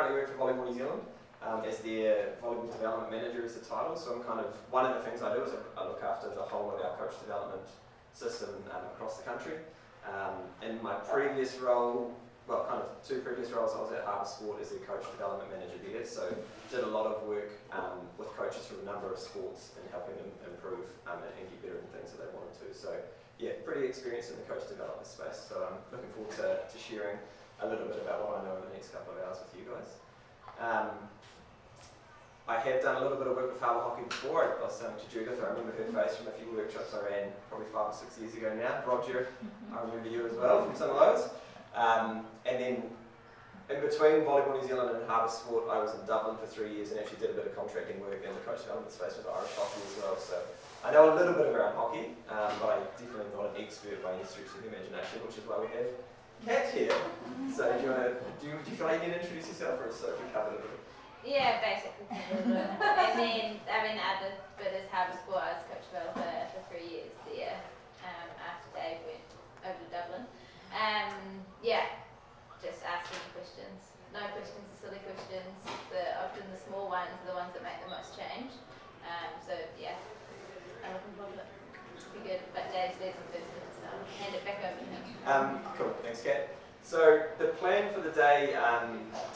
currently work for Volleyball New Zealand as their Volleyball Development Manager is the title, so I'm kind of, one of the things I do is I look after the whole of our coach development system across the country. In my previous role, well, kind of two previous roles, I was at Harbour Sport as their coach development manager there, so did a lot of work with coaches from a number of sports and helping them improve and get better in things that they wanted to. So yeah, pretty experienced in the coach development space, so I'm looking forward to sharing a little bit about what I know in the next couple of hours with you guys. I have done a little bit of work with Harbour Hockey before. I was saying to Judith, I remember her face from a few workshops I ran probably 5 or 6 years ago now. Roger, I remember you as well from some of those. And then in between Volleyball New Zealand and Harbour Sport, I was in Dublin for 3 years and actually did a bit of contracting work in the coach development space with Irish hockey as well. So I know a little bit around hockey, but I'm definitely not an expert by any stretch of the imagination, which is why we have Kat here. So do you feel like you need to introduce yourself, or is Sophie covered a little? Yeah, basically. And then, the other bit is Harbour Sport. I was coach developer for 3 years there after Dave went over to Dublin. Just asking questions. No questions are silly questions. Often the small ones are the ones that make the most change. I'm looking forward to it. It'll be good, but Dave's leading first, so I'll hand it back over to him. Cool, thanks Kat. So the plan for the day,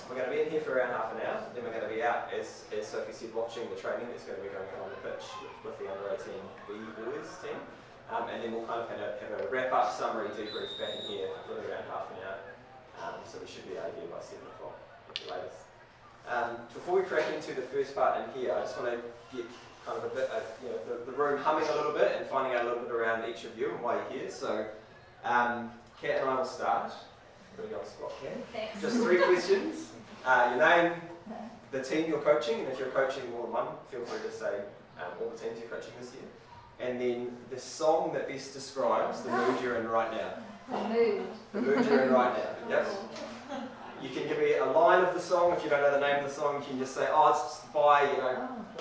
we're going to be in here for around half an hour, then we're going to be out, as Sophie said, watching the training that's going to be going on the pitch with the under-18 B boys team. And then we'll kind of have a wrap-up summary debrief back in here for around half an hour. So we should be out of here by 7 o'clock at the latest. Before we crack into the first part in here, I just want to get kind of a bit, the room humming a little bit and finding out a little bit around each of you and why you're here. So Kat and I will start. Putting you on the spot, Kat. Thanks. Just 3 questions. Your name, the team you're coaching, and if you're coaching more than one, feel free to say all the teams you're coaching this year. And then the song that best describes the mood you're in right now. The mood you're in right now. Yep. You can give me a line of the song. If you don't know the name of the song, you can just say, oh, it's by,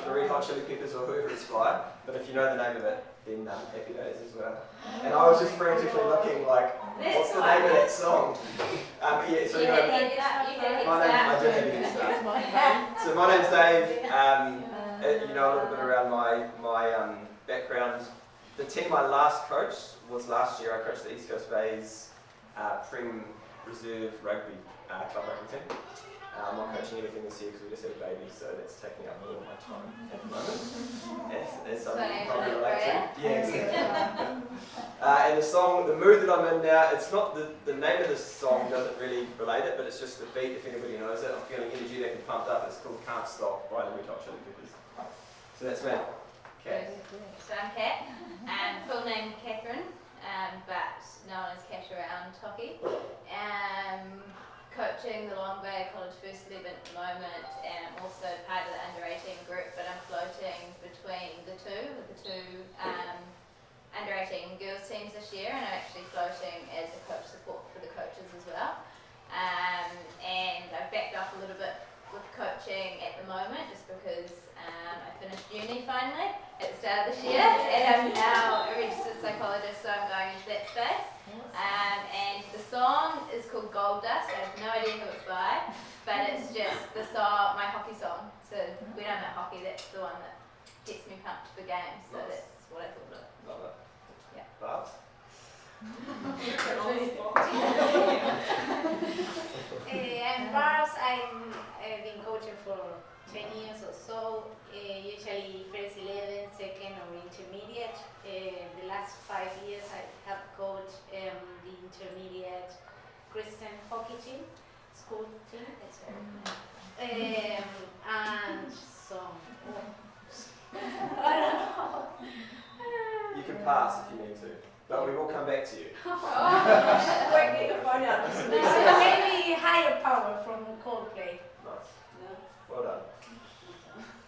the Red Hot Chili Peppers or whoever it's by. But if you know the name of it, then Happy Days as well. And I was just frantically looking like, what's the name of that song? My name, I do have a good start. So my name's Dave. You know a little bit around my background. The team I last coached was last year. I coached the East Coast Bays Prem Reserve Rugby club rugby team. I'm not coaching anything this year because we just had a baby, so that's taking up all of my time at the moment. As something you probably relate to. Yeah, exactly. And the song, the mood that I'm in now, it's not the name of the song doesn't really relate it, but it's just the beat. If anybody knows it, I'm feeling energetic and pumped up. It's called "Can't Stop" by the Red Hot Chili Peppers. So that's me. Kat. So I'm Kat. Full name Catherine, but known as Kat around hockey. Coaching the Long Bay College First 11 at the moment, and I'm also part of the under-18 group, but I'm floating between the two under-18 girls teams this year, and I'm actually floating as a coach support for the coaches as well. And I've backed off a little bit with coaching at the moment, just because I finished uni finally at the start of this year, and I'm now a registered psychologist, so I'm going into that space. And the song is called Gold Dust. I have no idea who it's by, but it's just the song, my hockey song. So when I'm at hockey, that's the one that gets me pumped for games. So Nice. That's what I thought of. Love it. Yeah. Babs? I'm Barbs. I've been coaching for 10 years or so, usually first 11, second or intermediate. The last 5 years I have coached the intermediate Christian hockey team, school team, and some, I don't know. You can pass if you need to, but we will come back to you. Working for out. Maybe higher power from Coldplay. Nice. Well done.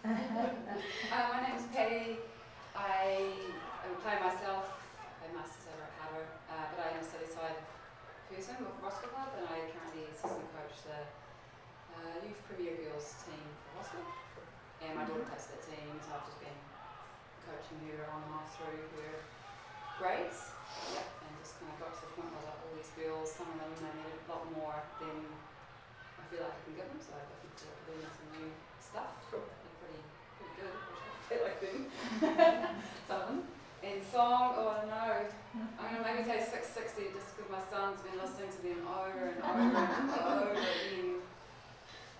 My name's Patty. I play myself. I masters over at Harbour, but I am a study-side person with Roscoe Club, and I currently assistant coach the Youth Premier Girls team for Roscoe. And my daughter plays that team, so I've just been coaching her on and off through her grades. And just kind of got to the point where like all these girls, some of them they need a lot more than a feel like I can give them. So I'm looking forward to learning some new stuff. Cool. They're pretty good, which I feel like doing. Some of them. And song, oh no, I'm going to maybe say 660 just because my son's been listening to them over and over and over again.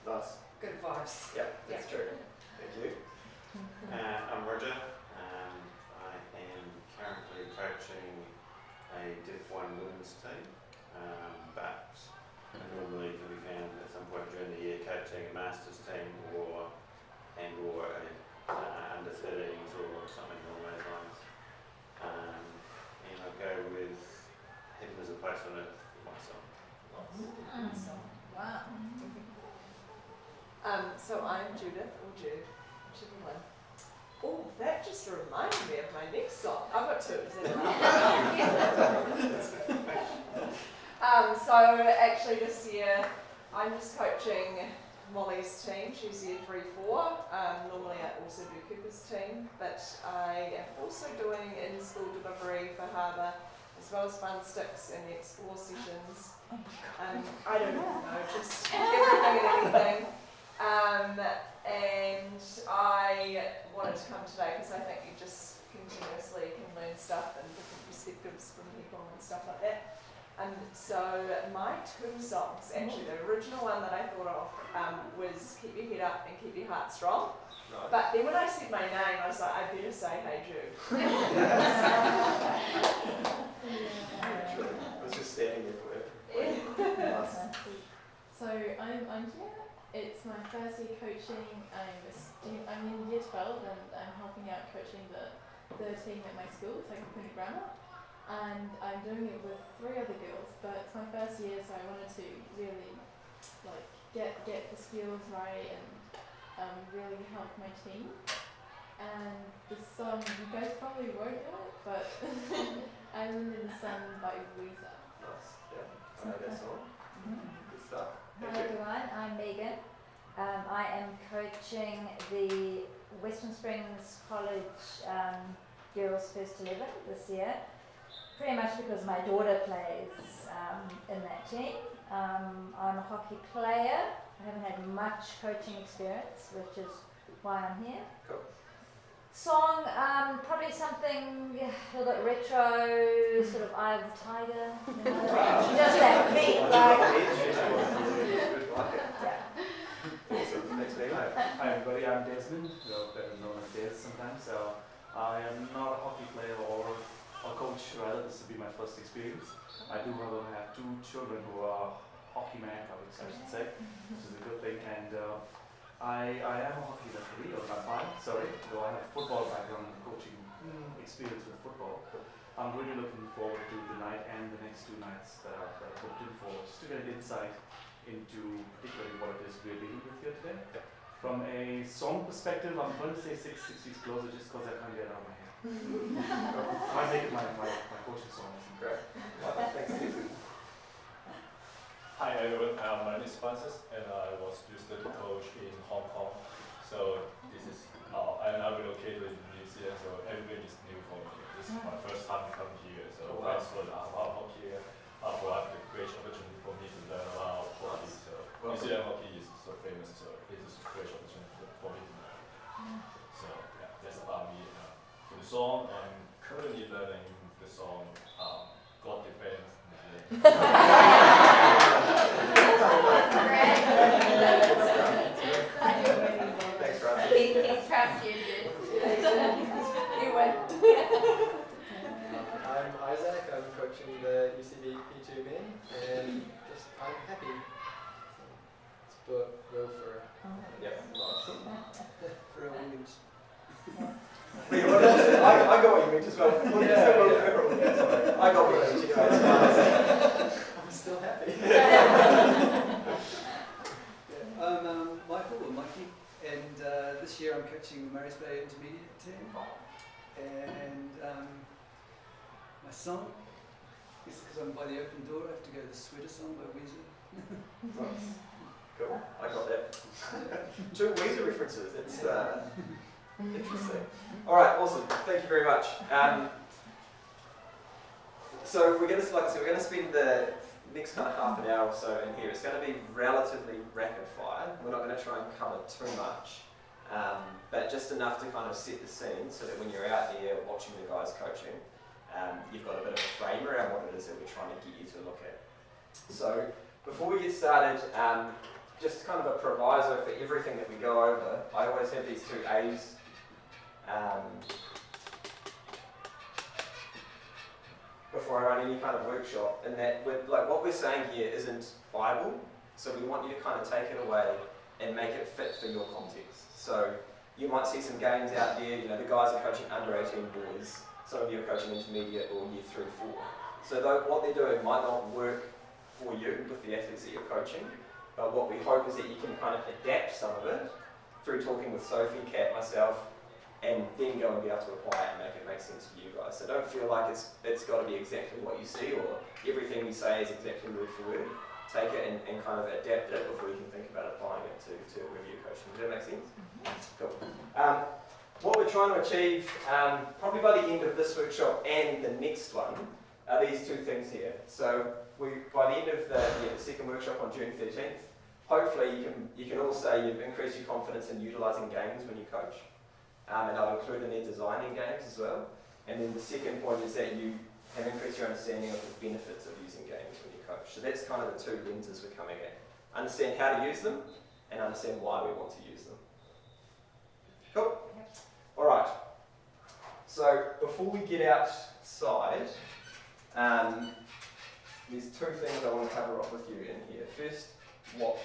Nice. Good vibes. Yeah, that's true. Thank you. I'm Roger. I am currently coaching a Div 1 women's team, but I normally can be found at some point during the year coaching a masters team or a under 13s or something along those lines. And I'll go with Heaven as a Place on Earth for my song. Wow. So I'm Judith, or Jude, whichever one. Oh, that just reminded me of my next song. I've got two. Is that enough? So actually this year I'm just coaching Molly's team. She's year 3-4. Normally I also do Cooper's team, but I am also doing in-school delivery for Harbour, as well as Fun Sticks and the Explore sessions. I don't know, just everything and anything. And I wanted to come today because I think you just continuously can learn stuff and different perspectives from people and stuff like that. So my two songs, actually the original one that I thought of was Keep Your Head Up and Keep Your Heart Strong. Nice. But then when I said my name, I was like, I better say Hey Jude. True. I was just standing there for it. Nice. So I'm Angia. It's my first year coaching. I'm in year 12 and I'm helping out coaching the team at my school, Takapuna Grammar. And I'm doing it with 3 other girls, but it's my first year, so I wanted to really get the skills right and really help my team. And the song, you guys probably won't know it, but Island in the Sun by Weezer. Nice. Yeah. I know that song. Good stuff. Hi Thank you. everyone, I'm Megan. I am coaching the Western Springs College Girls First 11 this year, pretty much because my daughter plays in that team. I'm a hockey player. I haven't had much coaching experience, which is why I'm here. Cool. Song, probably something a little bit retro, sort of Eye of the Tiger, you know, just that beat, like, yeah. Awesome. Thanks, Megan. Hi everybody, I'm Desmond, better known as Des sometimes. So I am not a hockey player or a coach, rather this will be my first experience. I do however have 2 children who are hockey mad, I should say, which is a good thing. And I am a hockey referee, or sorry, though I have football background and coaching experience with football. I'm really looking forward to the night and the next 2 nights that are booked in for, just to get an insight into particularly what it is we're dealing with here today. From a song perspective, I'm going to say 660s Closer just because I can't get it out of my head. I make it my coaching song. Great. Thanks, Steve. Hi everyone, my name is Francis and I was used to coach in Hong Kong. So this is, and I relocated in New Zealand, so everything is new for me. This is my first time to come here, so thanks for the hockey for the great opportunity for me to learn about hockey. So New Zealand hockey is so famous, so this is a great opportunity for me to learn. So yeah, that's about me. For the song, I'm currently learning the song God Defends New Zealand. Thanks, Francis. He trusts you, dude. You win. I'm Isaac, I'm coaching the UCD P2 men, and I'm happy. It's go for Yep. Nice. a women's. Wait, what else? I got what you meant as well. I got what you meant. I'm still happy. I'm Michael, or Mikey, and this year I'm coaching the Murrays Bay Intermediate team. And my song is because I'm by the open door, I have to go to the Sweater Song by Weezer. Nice. Cool. I got that. 2 Weezer references. It's interesting. All right. Awesome. Thank you very much. So we're going to, like I said, we're going to spend the next kind of half an hour or so in here, it's going to be relatively rapid fire. We're not going to try and cover too much, but just enough to kind of set the scene so that when you're out there watching the guys coaching, you've got a bit of a frame around what it is that we're trying to get you to look at. So before we get started, just kind of a proviso for everything that we go over. I always have these two A's. Before I run any kind of workshop, and that what we're saying here isn't Bible, so we want you to kind of take it away and make it fit for your context. So you might see some games out there, the guys are coaching under 18 boys, some of you are coaching intermediate or year 3, 4. So what they're doing might not work for you with the athletes that you're coaching, but what we hope is that you can kind of adapt some of it through talking with Sophie, Kat, myself, and then go and be able to apply it and make it make sense for you guys. So don't feel like it's got to be exactly what you see or everything we say is exactly word for word. Take it and kind of adapt it before you can think about applying it to review coaching. Does that make sense? Cool. What we're trying to achieve, probably by the end of this workshop and the next one, are these two things here. So by the end of the second workshop on June 13th, hopefully you can all say you've increased your confidence in utilising games when you coach. And I'll include in there designing games as well. And then the second point is that you have increased your understanding of the benefits of using games when you coach. So that's kind of the two lenses we're coming at. Understand how to use them and understand why we want to use them. Cool? All right. So before we get outside, there's two things I want to cover off with you in here. First, what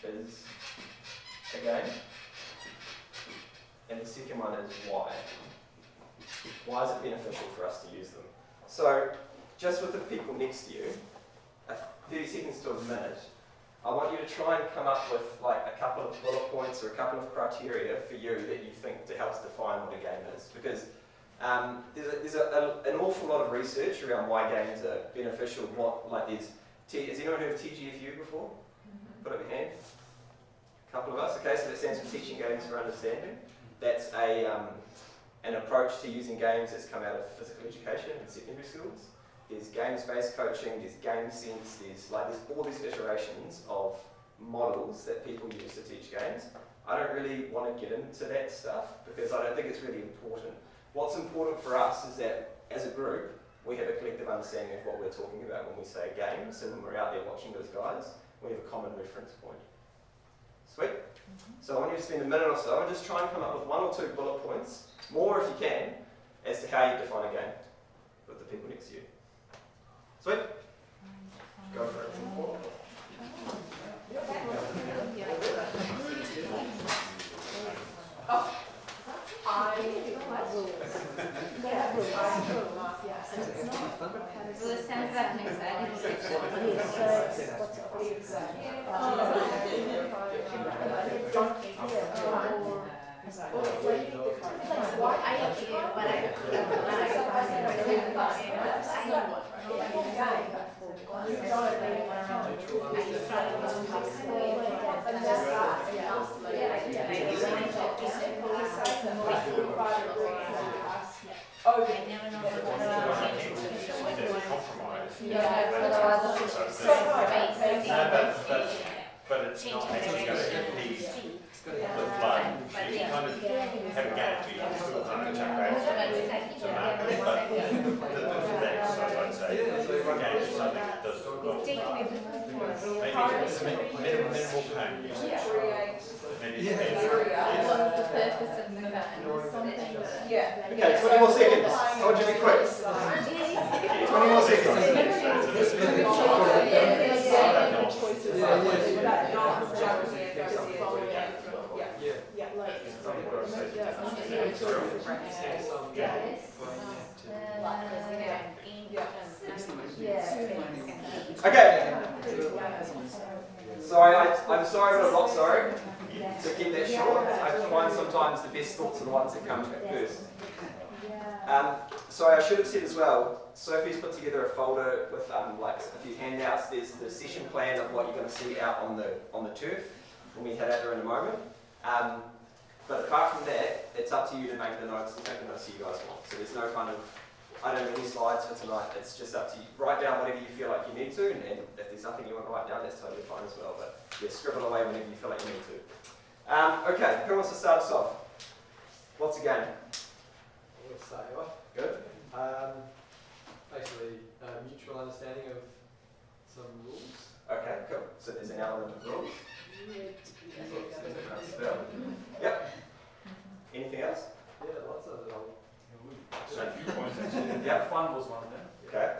is a game? And the second one is why. Why is it beneficial for us to use them? So, just with the people next to you, 30 seconds to a minute, I want you to try and come up with like a couple of bullet points or a couple of criteria for you that you think to help define what a game is. Because there's an awful lot of research around why games are beneficial. Has anyone heard of TGFU before? Put up your hand. A couple of us. Okay, so that stands for Teaching Games for Understanding. That's an approach to using games that's come out of physical education in secondary schools. There's games-based coaching, there's game sense, there's all these iterations of models that people use to teach games. I don't really want to get into that stuff because I don't think it's really important. What's important for us is that as a group, we have a collective understanding of what we're talking about when we say games, and when we're out there watching those guys, we have a common reference point. Sweet? So I want you to spend a minute or so and just try and come up with 1 or 2 bullet points, more if you can, as to how you define a game with the people next to you. Sweet? Go for it. Well, it sounds like an exciting But it's not actually going to impede the flow. So you kind of have a gap between school and chuck out to market. But the next, so I'd say, game is something that does well. Maybe minimal pain usage. Maybe What's the purpose of the gun? Yeah. Okay, 20 more seconds. I want you to be quick. 20 more seconds. Okay. So I'm sorry, but I'm not sorry to keep that short. I find sometimes the best thoughts are the ones that come first. So I should have said as well, Sophie's put together a folder with like a few handouts. There's the session plan of what you're going to see out on the turf when we head out there in a moment. But apart from that, it's up to you to make the notes and take the notes that you guys want. So there's no kind of I don't have any slides for tonight. It's just up to you. Write down whatever you feel like you need to, and if there's nothing you want to write down, that's totally fine as well. But yeah, scribble away whenever you feel like you need to. Okay, who wants to start us off? What's a game? We'll say off. Good. Basically, mutual understanding of some rules. Okay, cool. So there's an element of rules. Yep. Anything else? Yeah, lots of little. So a few points actually. Yeah. Fun was one of them. Okay.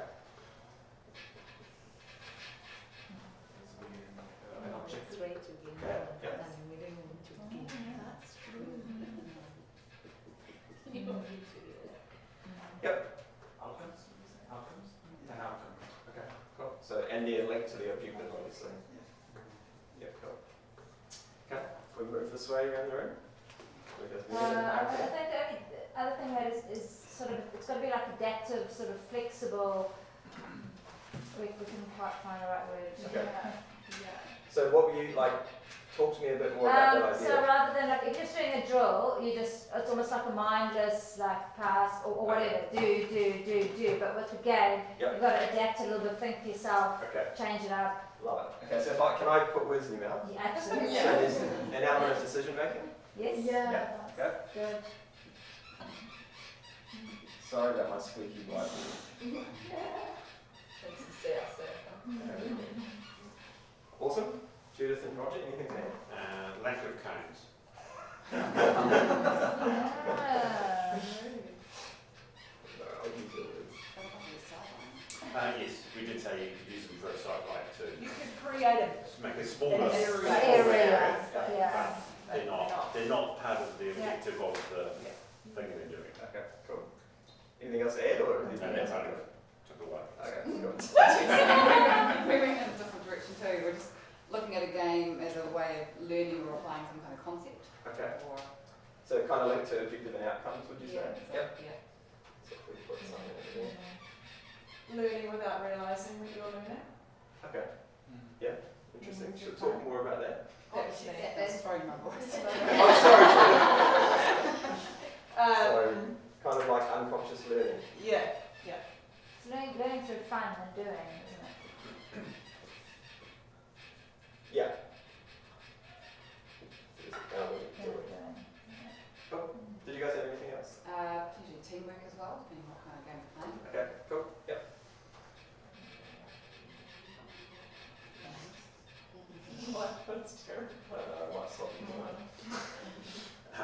An object. Okay. Yep. Yep. Outcomes. Outcomes. An outcome. Okay. Cool. So and they're linked to the objective, obviously. Yep. Cool. Okay. If we move this way around the room. I think the only other thing that is sort of, it's got to be like adaptive, sort of flexible. We can quite find the right word. Okay. Yeah. So what were you like? Talk to me a bit more about that idea. So rather than like, if you're just doing a drill, it's almost like a mindless like pass or whatever, do. But with the game, Yep. you've got to adapt it a little bit, think to yourself, Okay. change it up. Love it. Okay. So can I put words in your mouth? Yeah, absolutely. So there's an element of decision making. Yes. Yeah. Okay. Good. Sorry about my squeaky bike. Awesome. Judith and Roger, anything to add? Lack of cones. Yeah. No, I'll use the words. Yes, we did say you could use them for a site like too. You could create a Just make a smaller An area. smaller Area. but Yeah. they're not part of the objective of the thing they're doing. Okay, cool. Anything else to add, or is And that's how it took away. Okay, cool. We went in a different direction too. We're just looking at a game as a way of learning or applying some kind of concept. Okay, Or so kind of linked to objective and outcomes, would you say? so, Yep. yeah. So if we put something in there. learning without realising that you're learning. Okay, yeah, interesting. Should we talk more about that? That's throwing my voice. Oh, sorry, Judith. Um, So, kind of like unconscious learning. yeah. It's learning through fun and doing, isn't it? Yeah. So there's an element to it. Doing. Did you guys have anything else? Potentially teamwork as well, depending what kind of game we're playing. Okay, cool. Yep. That's terrible. I might stop you doing that. I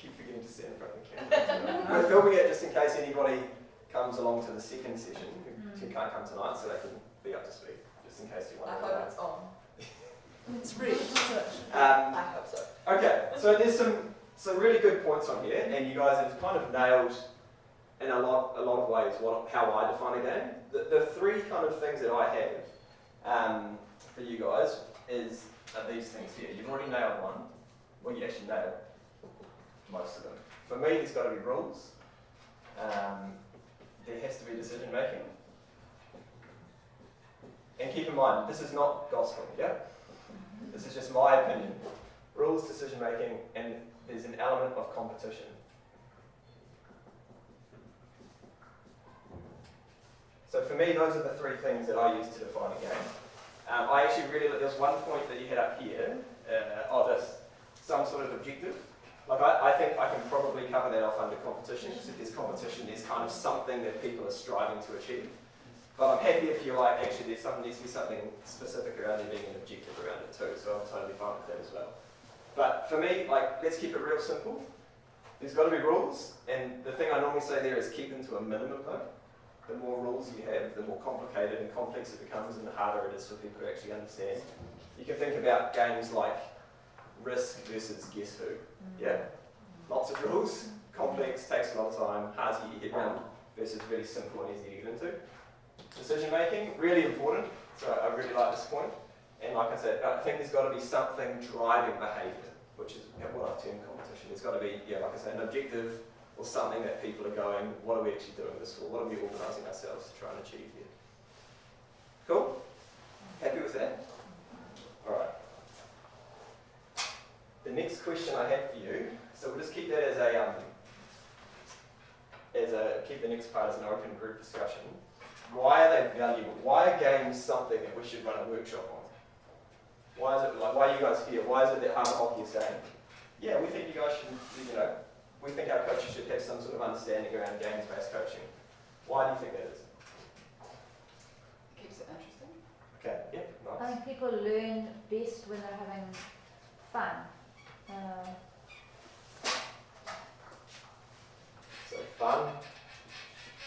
keep forgetting to stand in front of the camera. We're filming it just in case anybody comes along to the second session who can't come tonight, so they can be up to speed, just in case you want to know that. on. It's real. Um, hope so. Okay, so there's some really good points on here, and you guys have kind of nailed in a lot of ways how I define a game. The three kind of things that I have for you guys are these things here. You've already nailed one. Well, you actually nailed most of them. For me, there's got to be rules. There has to be decision making. And keep in mind, this is not gospel, yeah? This is just my opinion. Rules, decision making, and there's an element of competition. So for me, those are the three things that I use to define a game. I actually really, there's one point that you had up here, some sort of objective. Like I think I can probably cover that off under competition, because if there's competition, there's kind of something that people are striving to achieve. But I'm happy if you're like, actually needs to be something specific around there being an objective around it too, so I'm totally fine with that as well. But for me, like, let's keep it real simple. There's got to be rules, and the thing I normally say there is keep them to a minimum though. The more rules you have, the more complicated and complex it becomes, and the harder it is for people to actually understand. You can think about games like Risk versus Guess Who. Yeah? Lots of rules, complex, takes a lot of time, hard to get your head around, versus really simple and easy to get into. Decision making, really important, so I really like this point. And like I said, I think there's got to be something driving behaviour, which is what I've termed competition. There's got to be, like I said, an objective or something that people are going, what are we actually doing this for? What are we organising ourselves to try and achieve here? Cool? Happy with that? Alright. The next question I have for you, so we'll just keep that keep the next part as an open group discussion. Why are they valuable? Why are games something that we should run a workshop on? Why is it like? Why are you guys here? Why is it that Harbour Hockey is saying, yeah, we think you guys should, we think our coaches should have some sort of understanding around games-based coaching. Why do you think that is? Keeps it interesting. Okay, yep, I nice. think people learn best when they're having fun. So fun.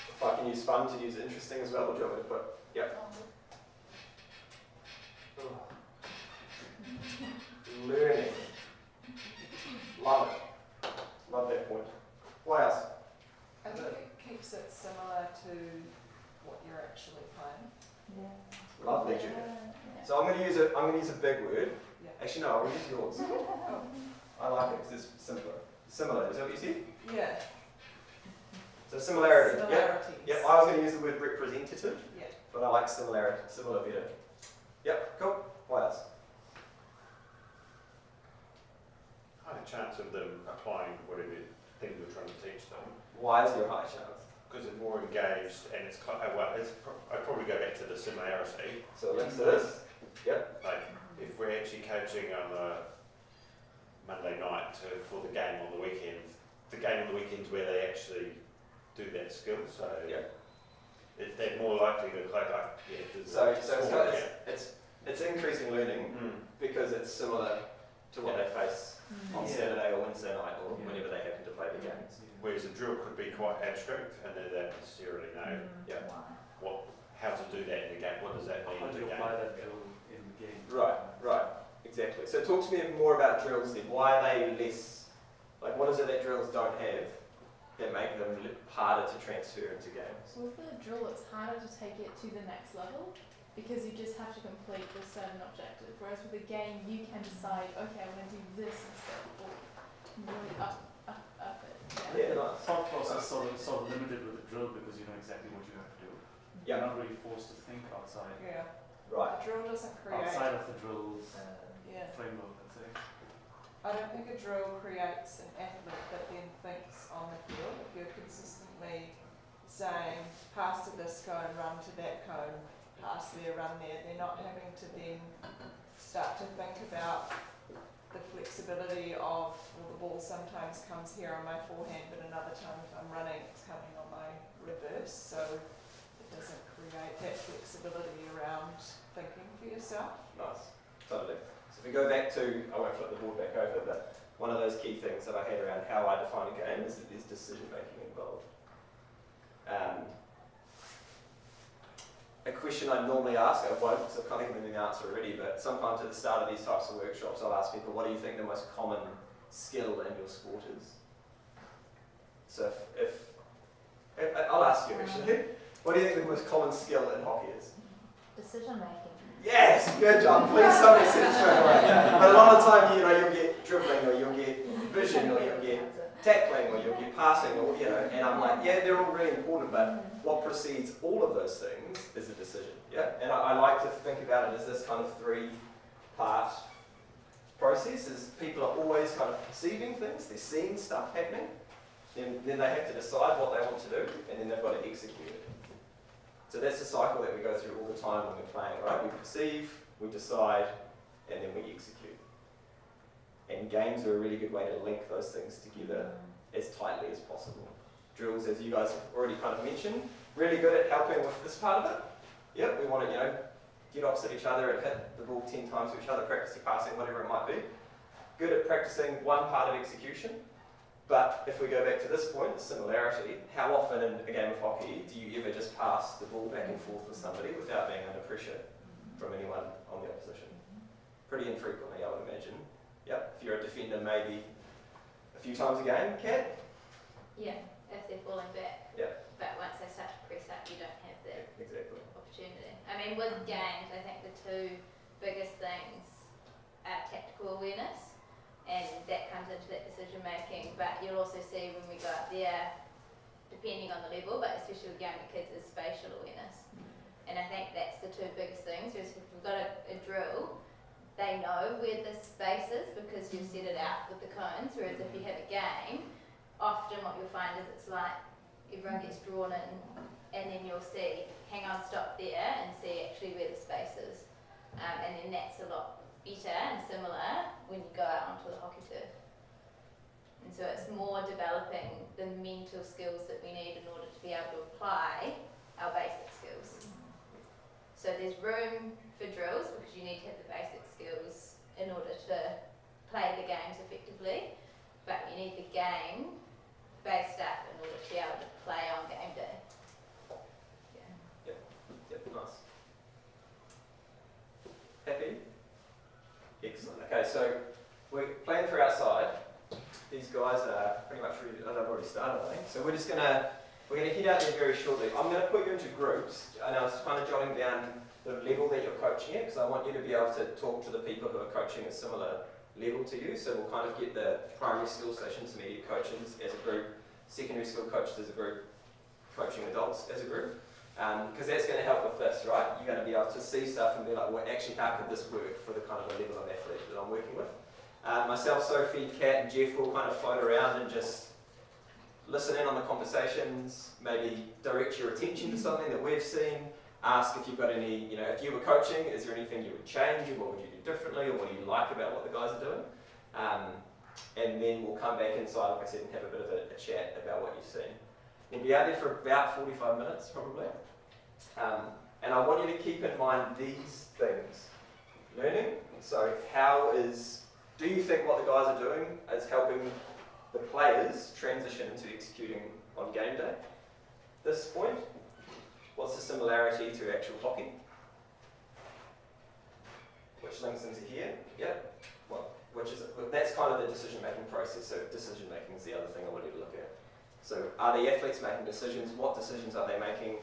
If I can use fun to use interesting as well, what do you want me to put? Yep. Learning. Love it. Love that point. What else? I think it keeps it similar to what you're actually playing. Yeah. Love that, Judith. So I'm going to use a big word. Yeah. Actually, no, I'll use yours. I like it because it's simpler. Similar. Is that what you said? Yeah. So similarity. Yep. Similarities. Yep. I was going to use the word representative, Yeah. but I like similarity. Similar better. Yep. Cool. What else? High chance of them applying whatever thing you're trying to teach them. Why is there a high chance? Because they're more engaged, and I'd probably go back to the similarity. So links to this. Yep. Like, if we're actually coaching on a Monday night for the game on the weekend, the game on the weekend's where they actually do that skill, so Yep. they're more likely to play like, So it's increasing learning because it's similar to what they face on Yeah. Saturday or Wednesday night or Yeah. whenever they happen to play the games. Whereas a drill could be quite abstract, and they don't necessarily know Yeah. how to do that in the game. What does that mean How in do the you game? apply that drill in the game? Right, exactly. So talk to me more about drills then. Why are they less, like what is it that drills don't have that make them harder to transfer into games? So with the drill, it's harder to take it to the next level because you just have to complete this certain objective. Whereas with a game, you can decide, okay, I'm going to do this instead, or really up it. Yeah, nice. Thought process sort of limited with the drill because you know exactly what you have to do. Yeah. You're not really forced to think outside Yeah. Right. A drill doesn't create. outside of the drill's Yeah. framework, let's say. I don't think a drill creates an athlete that then thinks on the field. If you're consistently saying, pass to this cone, run to that cone, pass there, run there, they're not having to then start to think about the flexibility of, well, the ball sometimes comes here on my forehand, but another time if I'm running, it's coming on my reverse. So it doesn't create that flexibility around thinking for yourself. Nice. Totally. So if we go back to, I won't flip the board back over, but one of those key things that I had around how I define a game is that there's decision making involved. A question I normally ask, I won't because I've kind of given the answer already, but sometimes at the start of these types of workshops I'll ask people, what do you think the most common skill in your sport is? So if I'll ask you actually, what do you think the most common skill in hockey is? Decision making. Yes, good job. Please somebody said it straight away. But a lot of time, you'll get dribbling or you'll get vision or you'll get tackling or you'll get passing or, and I'm like, yeah, they're all really important, but what precedes all of those things is a decision, yeah? And I like to think about it as this kind of three-part process, is people are always kind of perceiving things, they're seeing stuff happening, then they have to decide what they want to do, and then they've got to execute it. So that's the cycle that we go through all the time when we're playing, right? We perceive, we decide, and then we execute. And games are a really good way to link those things together as tightly as possible. Drills, as you guys have already kind of mentioned, really good at helping with this part of it. Yep, we want to, get opposite each other and hit the ball 10 times to each other, practicing passing, whatever it might be. Good at practicing one part of execution. But if we go back to this point, the similarity, how often in a game of hockey do you ever just pass the ball back and forth with somebody without being under pressure from anyone on the opposition? Pretty infrequently, I would imagine. Yep, if you're a defender, maybe a few times a game, Kat? Yeah, if they're falling back. Yeah. But once they start to press up, you don't have that Exactly. opportunity. I mean, with games, I think the two biggest things are tactical awareness, and that comes into that decision making. But you'll also see when we go up there, depending on the level, but especially with younger kids, is spatial awareness. And I think that's the two biggest things. Whereas if we've got a drill, they know where the space is because you've set it out with the cones. Whereas if you have a game, often what you'll find is it's like everyone gets drawn in, and then you'll see, hang on, stop there, and see actually where the space is. And then that's a lot better and similar when you go out onto the hockey turf. And so it's more developing the mental skills that we need in order to be able to apply our basic skills. So there's room for drills because you need to have the basic skills in order to play the games effectively, but you need the game based up in order to be able to play on game day. Yep, nice. Happy? Excellent. Okay, so we're playing for outside. These guys are pretty much ready. They've already started, I think. So we're gonna head out there very shortly. I'm gonna put you into groups, and I was kind of jotting down the level that you're coaching at, because I want you to be able to talk to the people who are coaching a similar level to you. So we'll kind of get the primary school / intermediate coaches as a group, secondary school coaches as a group, coaching adults as a group. Because that's going to help with this, right? You're going to be able to see stuff and be like, well, actually, how could this work for the kind of a level of athlete that I'm working with? Myself, Sophie, Kat, and Jeff will kind of float around and just listen in on the conversations, maybe direct your attention to something that we've seen, ask if you've got any, if you were coaching, is there anything you would change, or what would you do differently, or what do you like about what the guys are doing? And then we'll come back inside, like I said, and have a bit of a chat about what you've seen. We'll be out there for about 45 minutes, probably. And I want you to keep in mind these things. Learning, so do you think what the guys are doing is helping the players transition into executing on game day? This point, what's the similarity to actual hockey? Which links into here, yep. Well, that's kind of the decision-making process, so decision-making is the other thing I want you to look at. So are the athletes making decisions? What decisions are they making?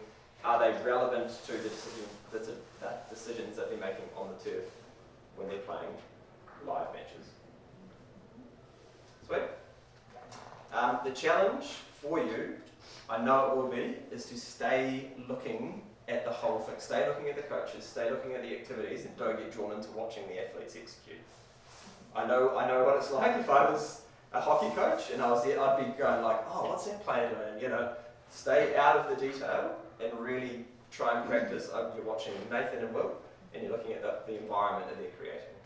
Are they relevant to the decisions that they're making on the turf when they're playing live matches? Sweet. The challenge for you, I know it will be, is to stay looking at the whole thing. Stay looking at the coaches, stay looking at the activities, and don't get drawn into watching the athletes execute. I know what it's like if I was a hockey coach and I was there, I'd be going like, oh, what's that player doing? Stay out of the detail and really try and practice. You're watching Nathan and Will, and you're looking at the environment that they're creating.